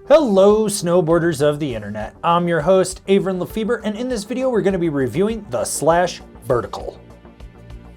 Hello snowboarders of the internet, I'm your host Avran LeFeber, and in this video we're going to be reviewing the Slash Vertical.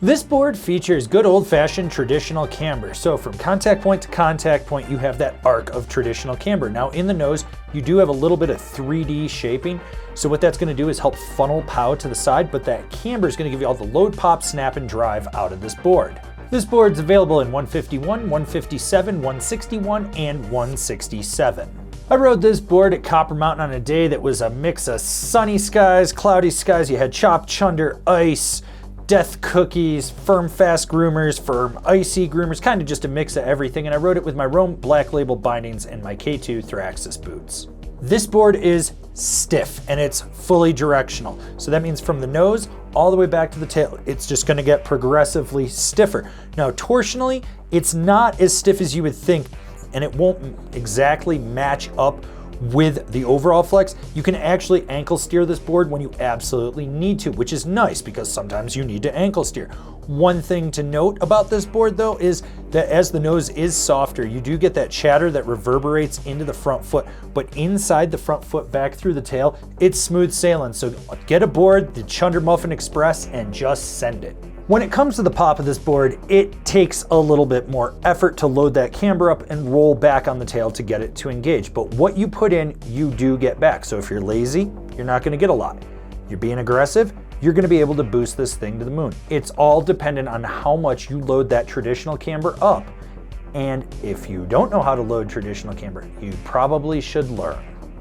This board features good old-fashioned traditional camber, so from contact point to contact point you have that arc of traditional camber. Now in the nose you do have a little bit of 3D shaping, so what that's going to do is help funnel pow to the side, but that camber is going to give you all the load, pop, snap, and drive out of this board. This board's available in 151, 157, 161, and 167. I rode this board at Copper Mountain on a day that was a mix of sunny skies, cloudy skies. You had chop, chunder, ice, death cookies, firm fast groomers, firm icy groomers, kind of just a mix of everything. And I rode it with my Rome Black Label bindings and my K2 Thraxis boots. This board is stiff and it's fully directional. So that means from the nose all the way back to the tail, it's just gonna get progressively stiffer. Now torsionally, it's not as stiff as you would think, and it won't exactly match up with the overall flex. You can actually ankle steer this board when you absolutely need to, which is nice because sometimes you need to ankle steer. One thing to note about this board though is that as the nose is softer, you do get that chatter that reverberates into the front foot, but inside the front foot back through the tail, it's smooth sailing. So get aboard the Chunder Muffin Express and just send it. When it comes to the pop of this board, it takes a little bit more effort to load that camber up and roll back on the tail to get it to engage. But what you put in, you do get back. So if you're lazy, you're not gonna get a lot. You're being aggressive, you're gonna be able to boost this thing to the moon. It's all dependent on how much you load that traditional camber up. And if you don't know how to load traditional camber, you probably should learn.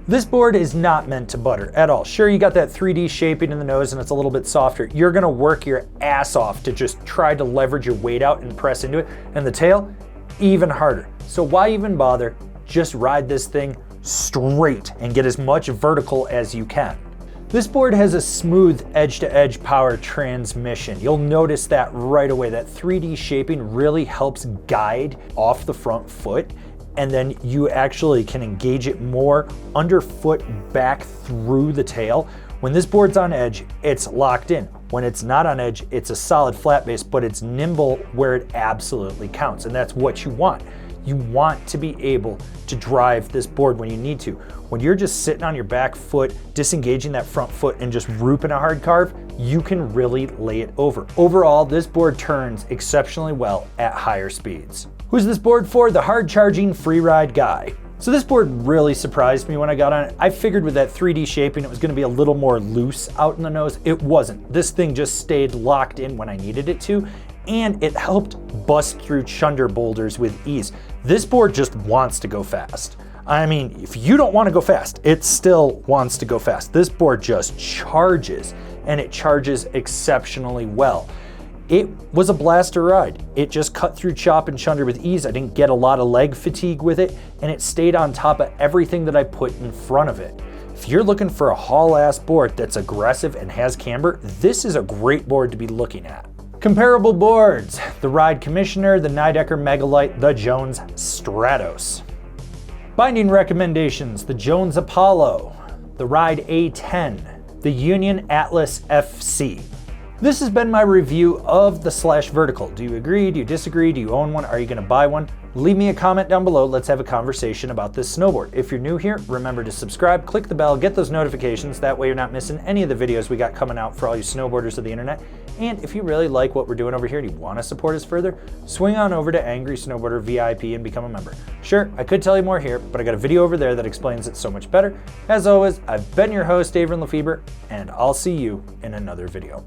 This board is not meant to butter at all. Sure, you got that 3D shaping in the nose and it's a little bit softer. You're gonna work your ass off to just try to leverage your weight out and press into it. And the tail, even harder. So why even bother? Just ride this thing straight and get as much vertical as you can. This board has a smooth edge-to-edge power transmission. You'll notice that right away. That 3D shaping really helps guide off the front foot, and then you actually can engage it more underfoot back through the tail. When this board's on edge, it's locked in. When it's not on edge, it's a solid flat base, but it's nimble where it absolutely counts, and that's what you want. You want to be able to drive this board when you need to. When you're just sitting on your back foot, disengaging that front foot and just rooping a hard carve, you can really lay it over. Overall, this board turns exceptionally well at higher speeds. Who's this board for? The hard charging free ride guy. So this board really surprised me when I got on it. I figured with that 3D shaping it was gonna be a little more loose out in the nose. It wasn't. This thing just stayed locked in when I needed it to, and it helped bust through chunder boulders with ease. This board just wants to go fast. I mean, if you don't want to go fast, it still wants to go fast. This board just charges, and it charges exceptionally well. It was a blast to ride. It just cut through chop and chunder with ease. I didn't get a lot of leg fatigue with it, and it stayed on top of everything that I put in front of it. If you're looking for a haul-ass board that's aggressive and has camber, this is a great board to be looking at. Comparable boards: the Ride Commissioner, the Nidecker Megalite, the Jones Stratos. Binding recommendations: the Jones Apollo, the Ride A10, the Union Atlas FC. This has been my review of the Slash Vertical. Do you agree? Do you disagree? Do you own one? Are you gonna buy one? Leave me a comment down below. Let's have a conversation about this snowboard. If you're new here, remember to subscribe, click the bell, get those notifications. That way you're not missing any of the videos we got coming out for all you snowboarders of the internet. And if you really like what we're doing over here and you wanna support us further, swing on over to Angry Snowboarder VIP and become a member. Sure, I could tell you more here, but I got a video over there that explains it so much better. As always, I've been your host, Avran LeFeber, and I'll see you in another video.